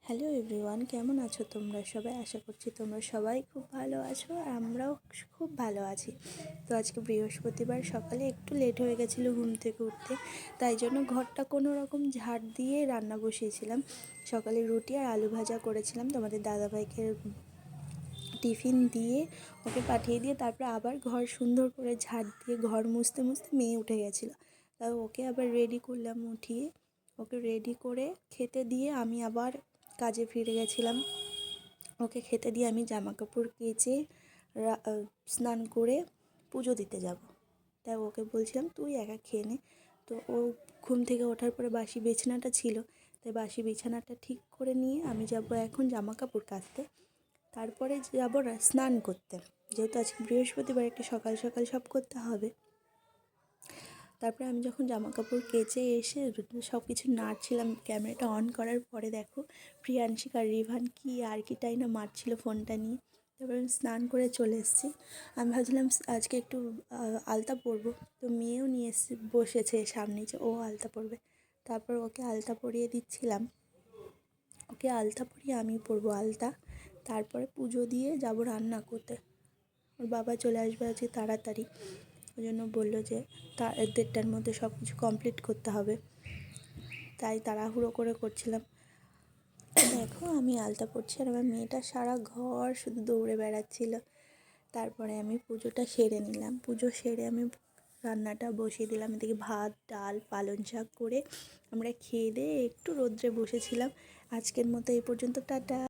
Hello everyone, কেমন আছো তোমরা সবাই? আশা করছি তোমরা সবাই খুব ভালো আছো আর আমরাও খুব ভালো আছি। তো আজকে বৃহস্পতিবার সকালে একটু লেট হয়ে গেছিলো ঘুম থেকে উঠতে, তাই জন্য ঘরটা কোনো রকম ঝাড় দিয়ে রান্না বসিয়েছিলাম। সকালে রুটি আর আলু ভাজা করেছিলাম, তোমাদের দাদাভাইকে টিফিন দিয়ে ওকে পাঠিয়ে দিয়ে তারপরে আবার ঘর সুন্দর করে ঝাড় দিয়ে ঘর মুছতে মুছতে মেয়ে উঠে গেছিলো। তাই ওকে আবার রেডি করলাম, উঠিয়ে ওকে রেডি করে খেতে দিয়ে আমি আবার কাজে ফিরে গেছিলাম। ওকে খেতে দিয়ে আমি জামা কাপড় কেচে স্নান করে পুজো দিতে যাব। তাই ওকে বলছিলাম তুই একা খেয়ে নে। তো ও ঘুম থেকে ওঠার পরে বাসি বিছানাটা ছিল, তাই বাসি বিছানাটা ঠিক করে নিয়ে আমি যাব এখন জামা কাপড় কাচতে। তারপরে যাব স্নান করতে, যেহেতু আজকে বৃহস্পতিবার একটু সকাল সকাল সব করতে হবে। তারপরে আমি যখন জামা কাপড় কেচে এসে সব কিছু নাড়ছিলাম, ক্যামেরাটা অন করার পরে দেখো প্রিয়াংশিক আর রিভান কি আর কি টাই না মারছিল ফোনটা নিয়ে। তারপরে আমি স্নান করে চলে এসেছি। আমি ভাবছিলাম আজকে একটু আলতা পরবো, তো মেয়েও নিয়ে এসে বসেছে সামনে যে ও আলতা পরবে। তারপর ওকে আলতা পরিয়ে দিচ্ছিলাম, ওকে আলতা পরিয়ে আমি পরবো আলতা। তারপরে পুজো দিয়ে যাব রান্না করতে। ওর বাবা চলে আসবে আজকে তাড়াতাড়ি, ওই জন্য বললো যে 1:30টার মধ্যে সব কিছু কমপ্লিট করতে হবে, তাই তাড়াহুড়ো করে করছিলাম। দেখো আমি আলতা পরছি আর আমার মেয়েটা সারা ঘর শুধু দৌড়ে বেড়াচ্ছিল। তারপরে আমি পুজোটা সেরে নিলাম, পুজো সেরে আমি রান্নাটা বসিয়ে দিলাম। এদিকে ভাত ডাল পালং শাক করে আমরা খেয়ে দিয়ে একটু রোদ্রে বসেছিলাম। আজকের মতো এই পর্যন্ত, টাটা।